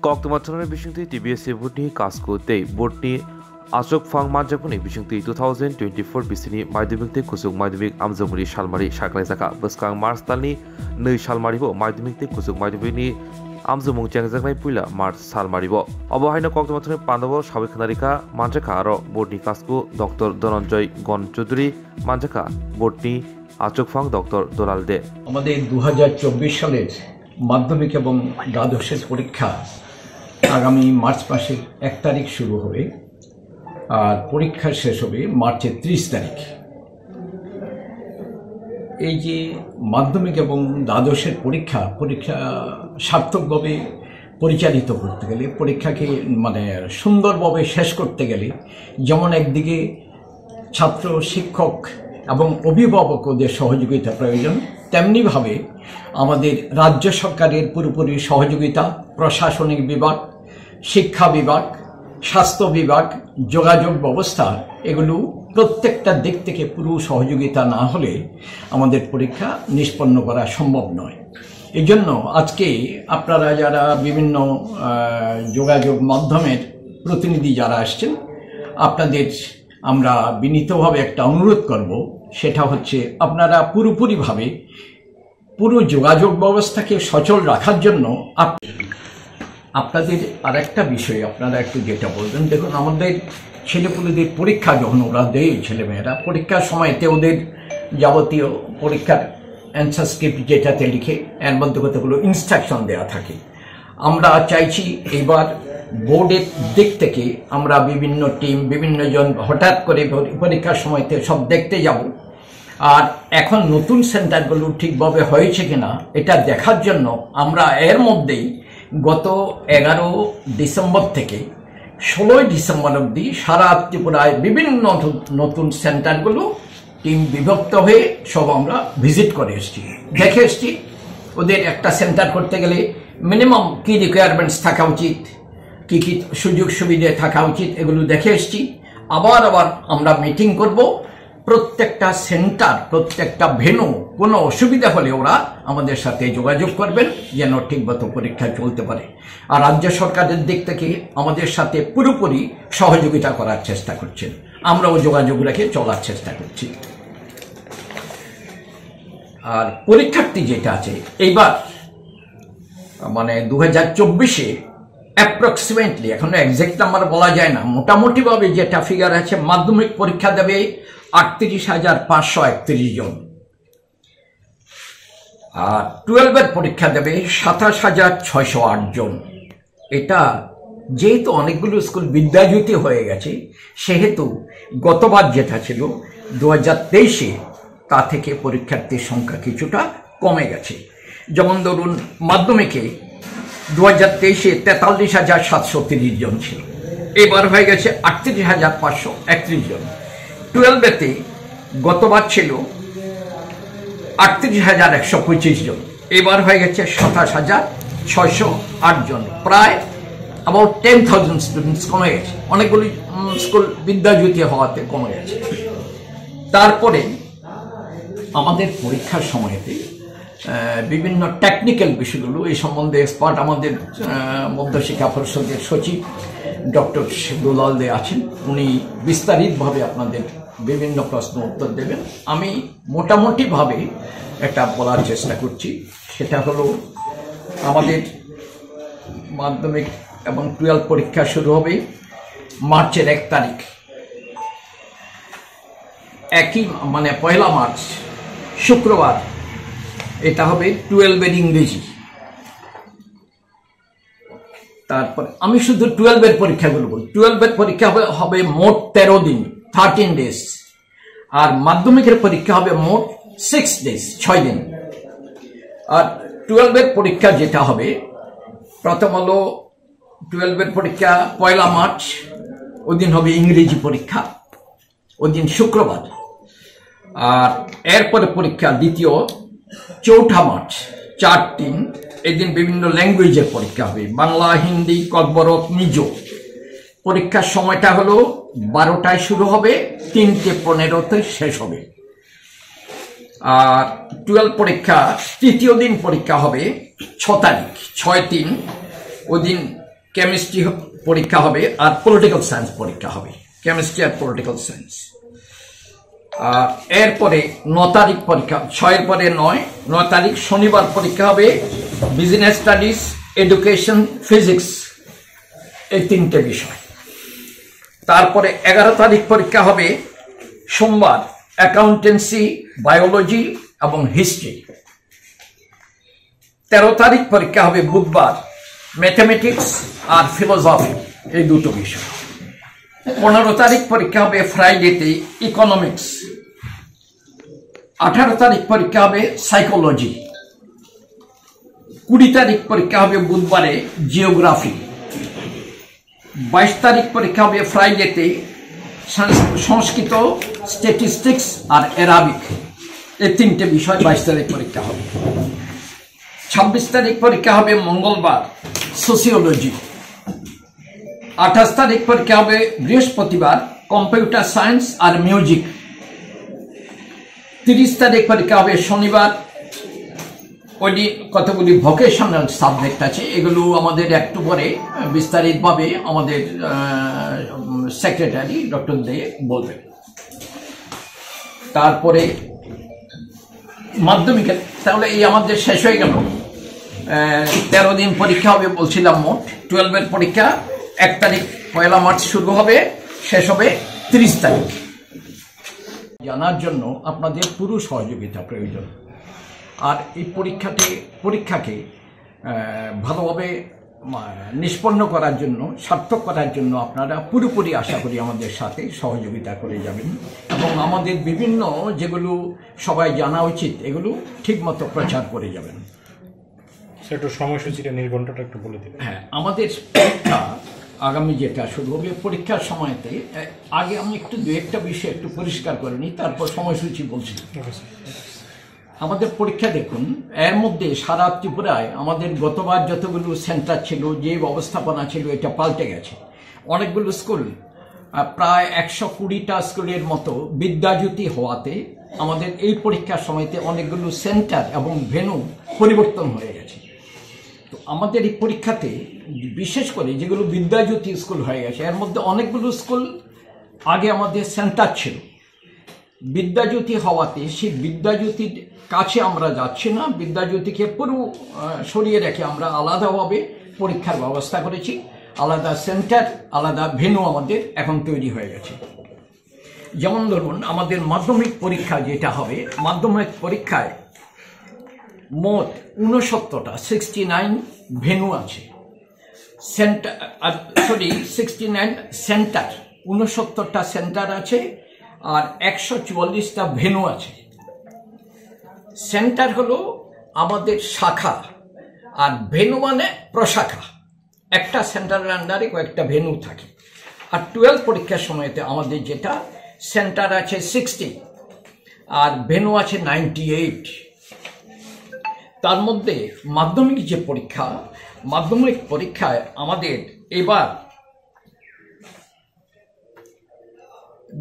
Koktumatana Bishunti TBS Butni Kasko Day Butni Asok Fang Majapuni Bishunti 2024 Bisini Maidumikte Kusuk Maidumik Amzamuri Shalmari Shaklaisaka Buskang Mars Talni Nui Shalmaribo Maidumikte Kusuk Maidumini Amzamung Jangzaknai Pula Mars Salmaribo Obohaina Koktumatana Pandavo Shavikanarika Manjaka Aro Butni Kasko Dr. Donanjoy Gon Chuduri Manjaka Butni Asok Fang Dr. Donald De আমাদের 2024 সালের মাধ্যমিক এবং দ্বাদশের পরীক্ষা আগামী March মাসের 1 তারিখ শুরু হবে আর পরীক্ষা শেষ হবে মার্চের 30 তারিখ। এই যে মাধ্যমিক এবং দ্বাদশের পরীক্ষা সার্থকভাবে পরিচালিত করতে গেলে পরীক্ষাকে সুন্দরভাবে শেষ করতে গেলে যেমন একদিকে ছাত্র শিক্ষক এবং অভিভাবকদের সহযোগিতা প্রয়োজন, তেমনিভাবে আমাদের রাজ্য সরকারের পুরোপুরি সহযোগিতা, প্রশাসনিক বিভাগ, শিক্ষা বিভাগ, স্বাস্থ্য বিভাগ, যোগাযোগ ব্যবস্থা এগুলো প্রত্যেকটা দিক থেকে পুরো সহযোগিতা না হলে আমাদের পরীক্ষা নিষ্পন্ন করা সম্ভব নয়। এই জন্য আজকে আপনারা যারা বিভিন্ন যোগাযোগ মাধ্যমের প্রতিনিধি যারা আসছেন আপনাদের আমরা বিনীতভাবে একটা অনুরোধ করব, সেটা হচ্ছে আপনারা পুরোপুরিভাবে পুরো যোগাযোগ ব্যবস্থাকে সচল রাখার জন্য আপনাদের আরেকটা বিষয় আপনারা একটু যেটা বলবেন, দেখুন আমাদের ছেলেপুলেদের পরীক্ষা যখন ওরা দেয়, ছেলেমেয়েরা পরীক্ষার সময়তে ওদের যাবতীয় পরীক্ষার অ্যান্সার স্ক্রিপ্ট যেটাতে লিখে এর মধ্যে কতগুলো ইনস্ট্রাকশন দেওয়া থাকে। আমরা চাইছি এবার বোর্ডের দিক থেকে আমরা বিভিন্ন টিম বিভিন্ন জন হঠাৎ করে পরীক্ষার সময়তে সব দেখতে যাব, আর এখন নতুন সেন্টারগুলো ঠিকভাবে হয়েছে কিনা এটা দেখার জন্য আমরা এর মধ্যেই গত 11 ডিসেম্বর থেকে 16 ডিসেম্বর অবধি সারা ত্রিপুরায় বিভিন্ন নতুন সেন্টারগুলো টিম বিভক্ত হয়ে সব আমরা ভিজিট করে এসেছি, দেখে এসেছি। ওদের একটা সেন্টার করতে গেলে মিনিমাম কি রিকোয়ারমেন্টস থাকা উচিত, কি কি সুযোগ সুবিধা থাকা উচিত এগুলো দেখে এসেছি। আবার আমরা মিটিং করব, প্রত্যেকটা সেন্টার প্রত্যেকটা ভেন্যু কোনো অসুবিধা হলে ওরা আমাদের সাথে যোগাযোগ করবেন যেন ঠিকমতো পরীক্ষা চলতে পারে। আর রাজ্য সরকারের দিক থেকে আমাদের সাথে পুরোপুরি সহযোগিতা করার চেষ্টা করছেন, আমরাও যোগাযোগ রেখে চলার চেষ্টা করছি। আর পরীক্ষার্থী যেটা আছে এইবার 2024-এ অ্যাপ্রক্সিমেটলি এখনো এক্সাক্ট নাম্বার বলা যায় না, মোটামুটিভাবে যেটা ফিগার আছে মাধ্যমিক পরীক্ষা দেবে 38,531 জন, আর 12-এর পরীক্ষা দেবে 27,608 জন। এটা যেহেতু অনেকগুলো স্কুল বিদ্যাজ্যোতি হয়ে গেছে সেহেতু গতবার যেটা ছিল 2023-এ তা থেকে পরীক্ষার্থীর সংখ্যা কিছুটা কমে গেছে। যেমন ধরুন মাধ্যমিকে 2023-এ 43,730 জন ছিল, এবার হয়ে গেছে 38,531 জন। 12-এতে গতবার ছিল 38,125 জন, এবার হয়ে গেছে 27,608 জন, প্রায় অ্যাবাউট 10,000 স্টুডেন্টস কমে গেছে। অনেকগুলি স্কুল বিদ্যাজ্যোতি হওয়াতে কমে গেছে। তারপরে আমাদের পরীক্ষার সময়তে বিভিন্ন টেকনিক্যাল বিষয়গুলো এই সম্বন্ধে এক্সপার্ট আমাদের মধ্যশিক্ষা পরিষদের সচিব ডক্টর দুলাল দে আছেন, উনি বিস্তারিতভাবে আপনাদের বিভিন্ন প্রশ্ন উত্তর দেবেন। আমি মোটামুটিভাবে একটা বলার চেষ্টা করছি, সেটা হলো আমাদের মাধ্যমিক এবং 12 পরীক্ষা শুরু হবে মার্চের 1 তারিখ, পয়লা মার্চ শুক্রবার। এটা হবে 12-এর ইংরেজি। তারপর আমি শুধু 12-এর পরীক্ষাগুলো বলি। 12-এর পরীক্ষা হবে মোট 13 দিন 13 ডেজ, আর মাধ্যমিকের পরীক্ষা হবে মোট 6 ডেজ 6 দিন। আর 12-এর পরীক্ষা যেটা হবে প্রথম হলো 12-এর পরীক্ষা পয়লা মার্চ, ওই দিন হবে ইংরেজি পরীক্ষা, ওই দিন শুক্রবার। আর এরপরে পরীক্ষা দ্বিতীয় 4 মার্চ 4-3, এই দিন বিভিন্ন ল্যাঙ্গুয়েজের পরীক্ষা হবে, বাংলা, হিন্দি, ককবরক, মিজো। পরীক্ষার সময়টা হলো 12টায় শুরু হবে, 3:15-তে শেষ হবে। আর 12 পরীক্ষা তৃতীয় দিন পরীক্ষা হবে 6 তারিখ 6-3, ওই দিন কেমিস্ট্রি পরীক্ষা হবে আর পলিটিক্যাল সায়েন্স পরীক্ষা হবে, কেমিস্ট্রি আর পলিটিক্যাল সায়েন্স। এরপরে 9 তারিখ পরীক্ষা, 6-এর পরে 9 তারিখ শনিবার পরীক্ষা হবে বিজনেস স্টাডিজ, এডুকেশন, ফিজিক্স, এই 3টে বিষয়। তারপরে 11 তারিখ পরীক্ষা হবে সোমবার অ্যাকাউন্টেন্সি, বায়োলজি এবং হিস্ট্রি। 13 তারিখ পরীক্ষা হবে বুধবার ম্যাথমেটিক্স আর ফিলোসফি, এই 2টো বিষয়। 15 তারিখ পরীক্ষা হবে ফ্রাইডেতে ইকোনমিক্স। 18 তারিখ পরীক্ষা হবে সাইকোলজি। 20 তারিখ পরীক্ষা হবে বুধবারে জিওগ্রাফি। 22 তারিখ পরীক্ষা হবে ফ্রাইডেতে সংস্কৃত, স্ট্যাটিস্টিক্স আর অ্যারাবিক, এই 3টে বিষয় 22 তারিখ পরীক্ষা হবে। 26 তারিখ পরীক্ষা হবে মঙ্গলবার সোসিওলজি। 28 তারিখ পরীক্ষা হবে বৃহস্পতিবার কম্পিউটার সায়েন্স আর মিউজিক। 30 তারিখ পরীক্ষা হবে শনিবার, ওই কতগুলি ভোকেশনাল সাবজেক্ট আছে, এগুলো আমাদের একটু পরে বিস্তারিতভাবে আমাদের সেক্রেটারি ডক্টর দে বলবেন। তারপরে মাধ্যমিকের, তাহলে এই আমাদের শেষ হয়ে গেল। 13 দিন পরীক্ষা হবে বলছিলাম মোট। 12-এর পরীক্ষা 1 তারিখ 1 মার্চ শুরু হবে, শেষ হবে 30 তারিখ। জানার জন্য আপনাদের পুরো সহযোগিতা প্রয়োজন। আর এই পরীক্ষাকে ভালোভাবে নিষ্পন্ন করার জন্য, সার্থক করার জন্য আপনারা পুরোপুরি আশা করি আমাদের সাথে সহযোগিতা করে যাবেন এবং আমাদের বিভিন্ন যেগুলো সবাই জানা উচিত এগুলো ঠিকমতো প্রচার করে যাবেন। একটু সময়সূচিটা নির্ঘণ্টটা একটু বলে দিন। হ্যাঁ, আমাদের পরীক্ষা আগামী যেটা শুরু হবে, পরীক্ষার সময়তে আগে আমি একটু 2-একটা বিষয় একটু পরিষ্কার করে নিই, তারপর সময়সূচি বলছি। আমাদের পরীক্ষা দেখুন, এর মধ্যে সারা ত্রিপুরায় আমাদের গতবার যতগুলো সেন্টার ছিল, যে ব্যবস্থাপনা ছিল, এটা পাল্টে গেছে। অনেকগুলো স্কুল, প্রায় 120টা স্কুলের মতো বিদ্যাজ্যোতি হওয়াতে আমাদের এই পরীক্ষার সময়তে অনেকগুলো সেন্টার এবং ভেন্যু পরিবর্তন হয়ে গেছে। তো আমাদের এই পরীক্ষাতে বিশেষ করে যেগুলো বিদ্যাজ্যোতি স্কুল হয়ে গেছে, এর মধ্যে অনেকগুলো স্কুল আগে আমাদের সেন্টার ছিল। বিদ্যাজ্যোতি হওয়াতে সেই বিদ্যাজ্যোতির কাছে আমরা যাচ্ছি না, বিদ্যাজ্যোতিকে পুরো সরিয়ে রেখে আমরা আলাদাভাবে পরীক্ষার ব্যবস্থা করেছি। আলাদা সেন্টার, আলাদা ভেন্যু আমাদের এখন তৈরি হয়ে গেছে। যেমন ধরুন, আমাদের মাধ্যমিক পরীক্ষা যেটা হবে, মাধ্যমিক পরীক্ষায় মোট 69টা 69 ভেন্যু আছে। 69 সেন্টার, 69টা সেন্টার আছে আর 144টা ভেন্যু আছে। সেন্টার হলো আমাদের শাখা আর ভেন্যু মানে প্রশাখা। একটা সেন্টারের আন্ডারে কয়েকটা ভেন্যু থাকে। আর 12 পরীক্ষার সময়তে আমাদের যেটা সেন্টার আছে 60 আর ভেন্যু আছে 98। তার মধ্যে মাধ্যমিক যে পরীক্ষা, মাধ্যমিক পরীক্ষায় আমাদের এবার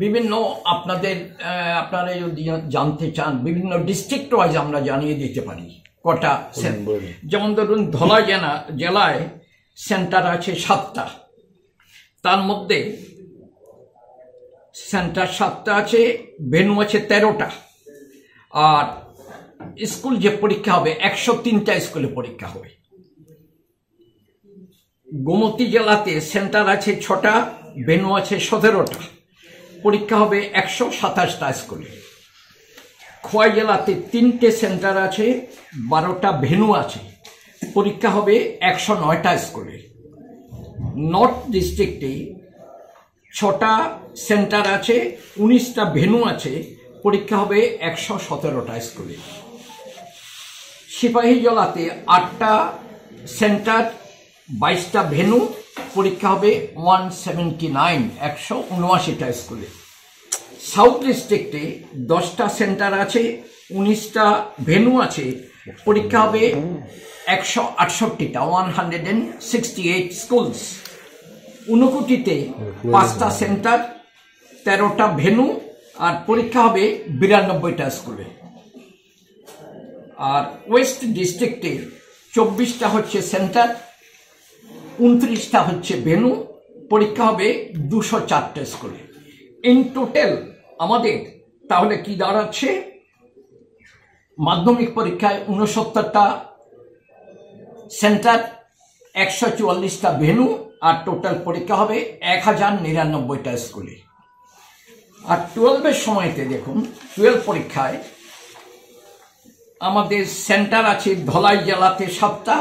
বিভিন্ন আপনারা যদি জানতে চান, বিভিন্ন ডিস্ট্রিক্ট ওয়াইজ আমরা জানিয়ে দিতে পারি কটা। যেমন ধরুন, ধলাই জেলায় সেন্টার আছে 7টা, তার মধ্যে সেন্টার 7টা আছে, ভেন্যু আছে 13টা। আর স্কুল যে পরীক্ষা হবে 103টা স্কুলে পরীক্ষা হবে। গোমতী জেলাতে সেন্টার আছে 6টা, ভেন্যু আছে 17টা, পরীক্ষা হবে 127টা স্কুলে। খোয়াই জেলাতে 3টে সেন্টার আছে, 12টা ভেন্যু আছে, পরীক্ষা হবে 109টা স্কুলে। নর্থ ডিস্ট্রিক্টে 6টা সেন্টার আছে, 19টা ভেন্যু আছে, পরীক্ষা হবে 117টা স্কুলে। সিপাহী জেলাতে 8টা সেন্টার, 22টা ভেন্যু, পরীক্ষা হবে 179টা স্কুলে। সাউথ ডিস্ট্রিক্টে 10টা সেন্টার আছে, 19টা ভেন্যু আছে, পরীক্ষা হবে 168টা 168 স্কুলস। ঊনকোটিতে 5টা সেন্টার, 13টা ভেন্যু, আর পরীক্ষা হবে 92টা স্কুলে। আর ওয়েস্ট ডিস্ট্রিক্টে 24টা হচ্ছে সেন্টার, 29টা হচ্ছে ভেনু, পরীক্ষা হবে 204টা স্কুলে। ইন টোটাল আমাদের তাহলে কি দাঁড়াচ্ছে, মাধ্যমিক পরীক্ষায় 69টা সেন্টার, 144টা ভেনু, আর টোটাল পরীক্ষা হবে 1099টা স্কুলে। আর 12-এর সময়তে দেখুন, 12 পরীক্ষায় আমাদের সেন্টার আছে ধলাই জেলাতে 7টা।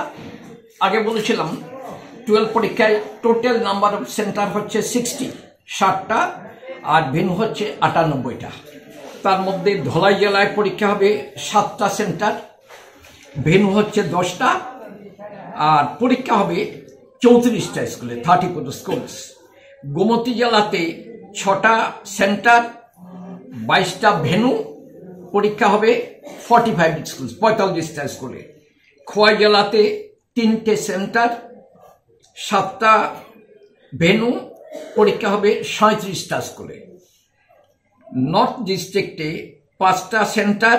আগে বলেছিলাম 12 পরীক্ষায় টোটাল নাম্বার অফ সেন্টার হচ্ছে 60টা, আর ভেনু হচ্ছে 98টা। তার মধ্যে ধলাই জেলায় পরীক্ষা হবে 7টা সেন্টার, ভেনু হচ্ছে 10টা, আর পরীক্ষা হবে 34টা স্কুলে, 34 স্কুলস। গোমতী জেলাতে 6টা সেন্টার, 22টা ভেনু, পরীক্ষা হবে 45 স্কুল, 45টা স্কুলে। খোয়াই জেলাতে 3টে সেন্টার, 7টা ভেনু, পরীক্ষা হবে 37টা স্কুলে। নর্থ ডিস্ট্রিক্টে 5টা সেন্টার,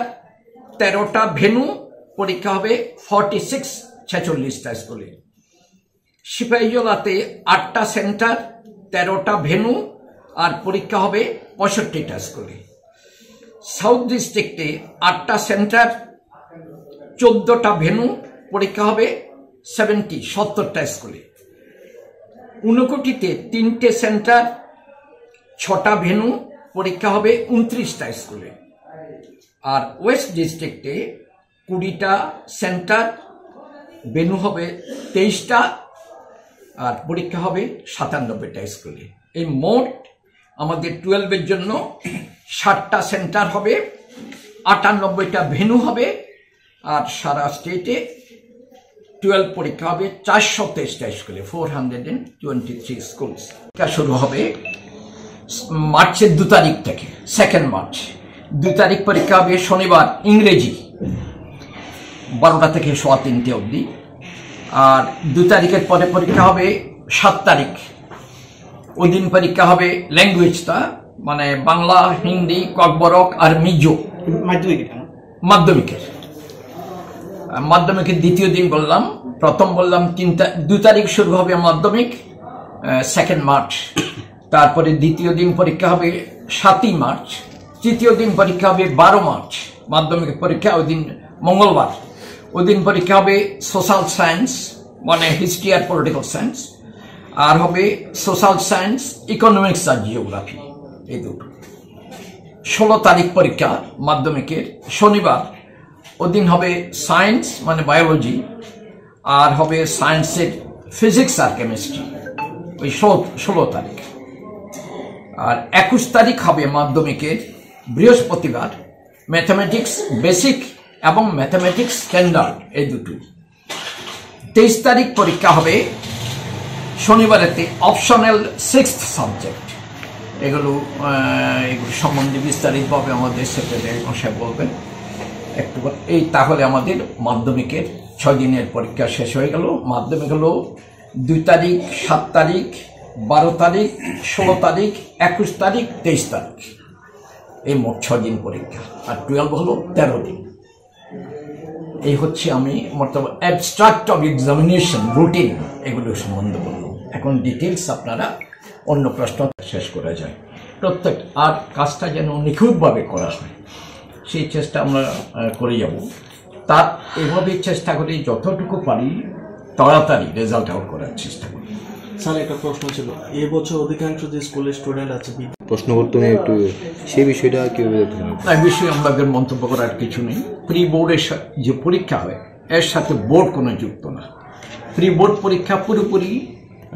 13টা ভেনু, পরীক্ষা হবে 46টা স্কুলে। সিপাহীজলাতে 8টা সেন্টার, 13টা ভেনু, আর পরীক্ষা হবে 65টা স্কুলে। সাউথ ডিস্ট্রিক্টে 8টা সেন্টার, 14টা ভেনু, পরীক্ষা হবে 70টা স্কুলে। ঊনকোটিতে 3টে সেন্টার, 6টা ভেনু, পরীক্ষা হবে 29টা স্কুলে। আর ওয়েস্ট ডিস্ট্রিক্টে 20টা সেন্টার, ভেনু হবে 23টা, আর পরীক্ষা হবে 97টা স্কুলে। এই মোট আমাদের 12-এর জন্য 60টা সেন্টার হবে, 98টা ভেনু হবে, আর সারা স্টেটে 12 পরীক্ষা হবে 423টা স্কুলে, 423 স্কুলস। শুরু হবে মার্চের 2 তারিখ থেকে, 2 মার্চ। 2 তারিখ পরীক্ষা হবে শনিবার, ইংরেজি 12টা থেকে 3:15 অবধি। আর 2 তারিখের পরে পরীক্ষা হবে 7 তারিখ, ওই দিন পরীক্ষা হবে ল্যাঙ্গুয়েজটা, মানে বাংলা, হিন্দি, ককবরক আর মিজো। মাধ্যমিকের দ্বিতীয় দিন বললাম, প্রথম বললাম 2 তারিখ শুরু হবে মাধ্যমিক, 2 মার্চ। তারপরে দ্বিতীয় দিন পরীক্ষা হবে 7 মার্চ। তৃতীয় দিন পরীক্ষা হবে 12 মার্চ, মাধ্যমিক পরীক্ষা ওই দিন মঙ্গলবার। ওই দিন পরীক্ষা হবে সোশ্যাল সায়েন্স, মানে হিস্ট্রি আর পলিটিক্যাল সায়েন্স, আর হবে সোশ্যাল সায়েন্স, ইকোনমিক্স আর জিওগ্রাফি, এই দুটো। 16 তারিখ পরীক্ষা মাধ্যমিকের, শনিবার। ওদিন হবে সায়েন্স মানে বায়োলজি, আর হবে সায়েন্সের ফিজিক্স আর কেমিস্ট্রি, ওই 16 তারিখ। আর 21 তারিখ হবে মাধ্যমিকের বৃহস্পতিবার, ম্যাথামেটিক্স বেসিক এবং ম্যাথামেটিক্স স্ট্যান্ডার্ড, এই দুটো। 23 তারিখ পরীক্ষা হবে শনিবারেতে অপশনাল 6th সাবজেক্ট। এগুলো সম্বন্ধে বিস্তারিতভাবে আমাদের সেক্রেটারি মশাই বলবেন একটু। এই তাহলে আমাদের মাধ্যমিকের 6 দিনের পরীক্ষা শেষ হয়ে গেল। মাধ্যমিক হলো 2 তারিখ, 7 তারিখ, 12 তারিখ, 16 তারিখ, 21 তারিখ, 23 তারিখ, এই মোট 6 দিন পরীক্ষা। আর 12 হলো 13 দিন। এই হচ্ছে আমি মোটামুটি অ্যাবস্ট্রাক্ট অফ এক্সামিনেশন রুটিন এগুলো সম্বন্ধে বললাম। এখন ডিটেলস আপনারা অন্য প্রশ্ন শেষ করা যায়। প্রত্যেক আর কাজটা যেন নিখুঁতভাবে করা হয় সেই চেষ্টা আমরা করে যাব। তার এভাবে চেষ্টা করি যতটুকু পারি তাড়াতাড়ি রেজাল্ট আউট করার চেষ্টা করি। স্যার একটা প্রশ্ন ছিল, এবছর অধিকাংশ যে স্কুলের স্টুডেন্ট আছে প্রশ্ন করতে একটু সেই বিষয়টা কিভাবে দেখছেন? এই বিষয়ে আমাদের মন্তব্য করার কিছু নেই। প্রি বোর্ডের যে পরীক্ষা হয় এর সাথে বোর্ড কোনো যুক্ত না। প্রি বোর্ড পরীক্ষা পুরোপুরি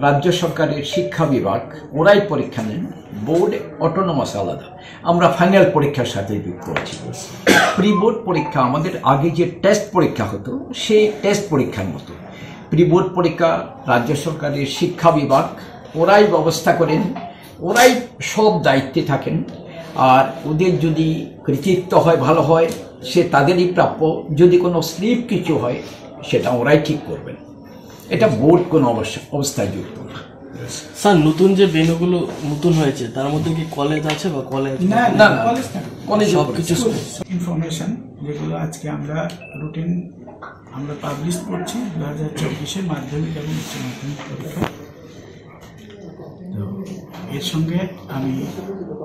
রাজ্য সরকারের শিক্ষা বিভাগ, ওরাই পরীক্ষা নেন, বোর্ড অটোনোমাস আলাদা। আমরা ফাইনাল পরীক্ষার সাথে যুক্ত আছি। প্রি বোর্ড পরীক্ষা আমাদের আগে যে টেস্ট পরীক্ষা হতো সেই টেস্ট পরীক্ষার মতো। প্রি বোর্ড পরীক্ষা রাজ্য সরকারের শিক্ষা বিভাগ ওরাই ব্যবস্থা করেন, ওরাই সব দায়িত্বে থাকেন। আর ওদের যদি কৃতিত্ব হয়, ভালো হয়, সে তাদেরই প্রাপ্য। যদি কোনো স্লিপ কিছু হয় সেটা ওরাই ঠিক করবেন। এটা বোর্ড কোনো অবস্থায় যুক্ত না। স্যার নতুন যে ভেন্যুগুলো নতুন হয়েছে তার মধ্যে কি কলেজ আছে বা কলেজ না, কলেজ সব কিছু ইনফরমেশন যেগুলো আজকে আমরা রুটিন আমরা পাবলিশ করছি 2024 মাধ্যমিক এবং উচ্চ মাধ্যমিক পরীক্ষা। তো এর সঙ্গে আমি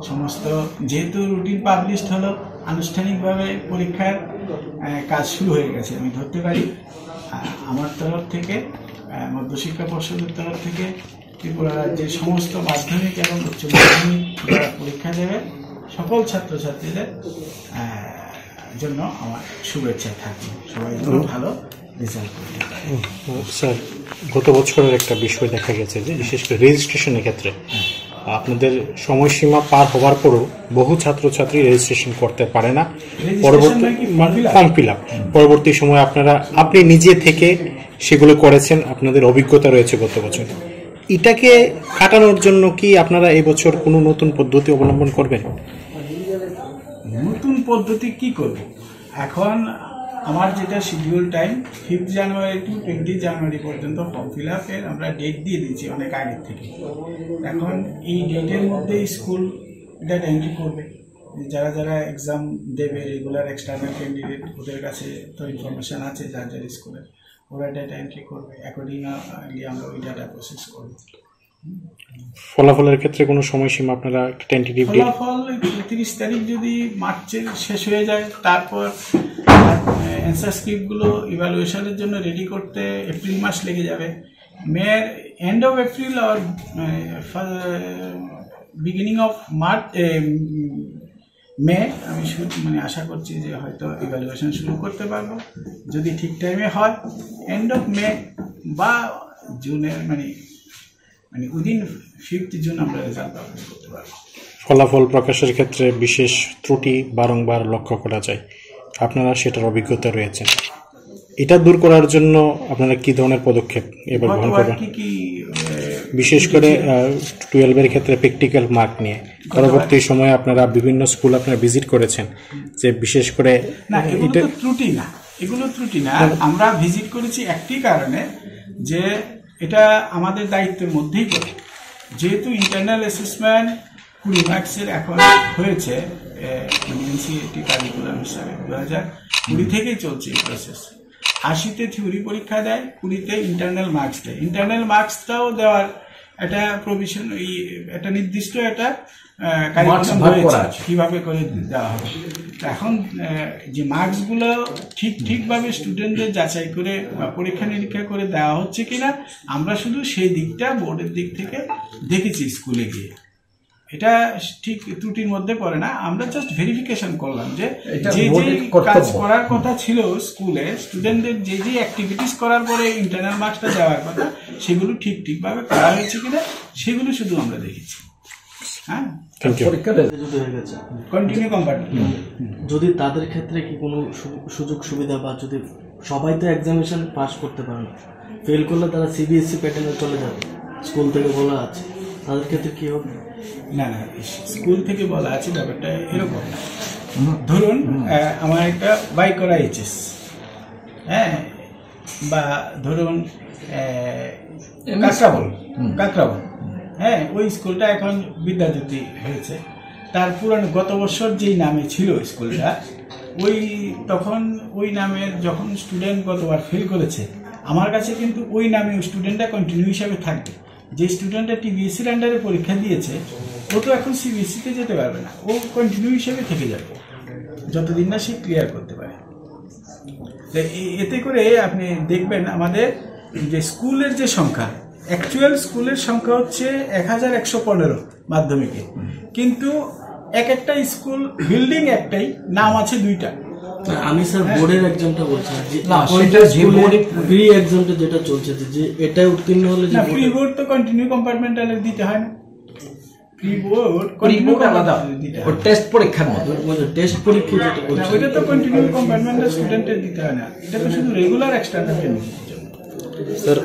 সমস্ত যেহেতু রুটিন পাবলিশ হলো, আনুষ্ঠানিকভাবে পরীক্ষার কাজ শুরু হয়ে গেছে আমি ধরতে পারি। আমার তরফ থেকে, মধ্যশিক্ষা পর্ষদের তরফ থেকে ত্রিপুরা রাজ্যের সমস্ত মাধ্যমিক এবং উচ্চ মাধ্যমিক যারা পরীক্ষা দেবে সকল ছাত্রছাত্রীদের জন্য আমার শুভেচ্ছা থাকবে, সবাই ভালো রেজাল্ট করতে পারে। স্যার, গত বছরের একটা বিষয় দেখা গেছে যে বিশেষ করে রেজিস্ট্রেশনের ক্ষেত্রে আপনাদের সময়সীমা পার হওয়ার পরও বহু ছাত্রছাত্রী রেজিস্ট্রেশন করতে পারে না। পরবর্তী সময় আপনি নিজে থেকে সেগুলো করেছেন, আপনাদের অভিজ্ঞতা রয়েছে গত বছর। এটাকে কাটানোর জন্য কি আপনারা এই বছর কোনো নতুন পদ্ধতি অবলম্বন করবেন? নতুন পদ্ধতি কি করব? এখন আমার যেটা শিডিউল টাইম 5 জানুয়ারি টু 20 জানুয়ারি পর্যন্ত ফর্ম ফিল আপের আমরা ডেট দিয়ে দিয়েছি অনেক আগে থেকে। এখন এই ডেটের মধ্যে স্কুল ডেট এন্ট্রি করবে, যারা যারা এক্সাম দেবে রেগুলার এক্সটার্নাল ক্যান্ডিডেট, ওদের কাছে তো ইনফরমেশান আছে যার যার স্কুলের, ওরা ডেটা এন্ট্রি করবে, অ্যাকর্ডিংলি আমরা ওই ডাটা প্রসেস করব। ফলাফলের ক্ষেত্রে কোনো সময়সীমা আপনারা টেন্টেটিভ ডেট? ফলাফল 30 তারিখ যদি মার্চের শেষ হয়ে যায়, তারপর অ্যান্সার স্ক্রিপ্টগুলো ইভ্যালুয়েশনের জন্য রেডি করতে এপ্রিল মাস লেগে যাবে। মের end of April R beginning of March মে আমি আশা করছি যে হয়তো ইভ্যালুয়েশন শুরু করতে পারবো, যদি ঠিক টাইমে হয়। এন্ড অফ মে বা জুনের মানে উইদিন 5th জুন আমরা রেজাল্ট পাবলিশ করতে পারবো। ফলাফল প্রকাশের ক্ষেত্রে বিশেষ ত্রুটি বারংবার লক্ষ্য করা যায়, আপনারা সেটার অভিজ্ঞতা রয়েছে। এটা দূর করার জন্য আপনারা কি ধরনের পদক্ষেপ এবার গ্রহণ করবেন? বিশেষ করে 12-এর ক্ষেত্রে প্র্যাকটিক্যাল মার্ক নিয়ে পরবর্তী সময়ে আপনারা বিভিন্ন স্কুল আপনারা ভিজিট করেছেন, যে বিশেষ করে এগুলো ত্রুটি না, আমরা ভিজিট করেছি একটি কারণে যে এটা আমাদের দায়িত্বের মধ্যেই পড়ে। যেহেতু ইন্টারনাল অ্যাসেসমেন্ট 20 মার্কসের এখন হয়েছে এনসিইআরটি কারিকুলাম হিসাবে 2020 থেকেই চলছে এই প্রসেস। 80তে থিওরি পরীক্ষা দেয়, 20তে ইন্টারনাল মার্কস দেয়। ইন্টারনাল মার্কসটাও দেওয়ার একটা প্রভিশন, একটা নির্দিষ্ট একটা কারিকুলাম রয়েছে কিভাবে করে দেওয়া হবে। এখন যে মার্কসগুলো ঠিকভাবে স্টুডেন্টদের যাচাই করে বা পরীক্ষা নিরীক্ষা করে দেওয়া হচ্ছে কিনা, আমরা শুধু সেই দিকটা বোর্ডের দিক থেকে দেখেছি স্কুলে গিয়ে। এটা ঠিক ত্রুটির মধ্যে পড়ে না, আমরা জাস্ট ভেরিফিকেশন করলাম যে যে কাজ করার কথা ছিল স্কুলে, স্টুডেন্টদের যে যে অ্যাক্টিভিটিস করার পরে ইন্টারনাল মার্কসটা দেওয়ার কথা, সেগুলো ঠিকভাবে করা হয়েছে কিনা সেগুলো শুধু আমরা দেখেছি। হ্যাঁ, কন্টিনিউ কম্পার্টমেন্ট। যদি তাদের ক্ষেত্রে কি কোনো সুযোগ সুবিধা, বা যদি সবাই তো এক্সামিনেশন পাস করতে পারে না, ফেল করলে তারা সিবিএসসি প্যাটার্নে চলে যাবে, স্কুল থেকে বলা আছে, তাদের ক্ষেত্রে কি হবে? না, স্কুল থেকে বলা আছে ব্যাপারটা এরকম না। ধরুন আমার একটা বাই করা এইচএস, হ্যাঁ, বা ধরুন কাকরাবল, হ্যাঁ, ওই স্কুলটা এখন বিদ্যাজ্যোতি হয়েছে। তার পুরানো গত বছর যেই নামে ছিল স্কুলটা, তখন ওই নামের যখন স্টুডেন্ট গতবার ফেল করেছে, আমার কাছে কিন্তু ওই নামে স্টুডেন্টটা কন্টিনিউ হিসাবে থাকবে। যে স্টুডেন্টটা টিবিএসসির আন্ডারে পরীক্ষা দিয়েছে, ও তো এখন সিবিএসসিতে যেতে পারবে না, ও কন্টিনিউ হিসেবে থেকে যাবে যতদিন না সে ক্লিয়ার করতে পারে। এতে করে আপনি দেখবেন আমাদের যে স্কুলের যে সংখ্যা, অ্যাকচুয়াল স্কুলের সংখ্যা হচ্ছে 1115 মাধ্যমিকে, কিন্তু একটা স্কুল বিল্ডিং একটাই, নাম আছে 2টা। আমি স্যার বোর্ডের এক্সামটা বলছি, প্রি এক্সামটা যেটা চলছে, যে এটা উত্তীর্ণ হলে প্রি বোর্ড তো কন্টিনিউ কম্পার্টমেন্টালে দিতে হয় না। প্রি বোর্ড কন্টিনিউ আলাদা, ও টেস্ট পরীক্ষার মতো, টেস্ট পরীক্ষা যেটা করছে ওইটা তো কন্টিনিউ কম্পার্টমেন্টাল স্টুডেন্টের দিতে হয় না, এটা তো শুধু রেগুলার এক্সটার্নাল ক্যান্ডিডেটের জন্য। স্যার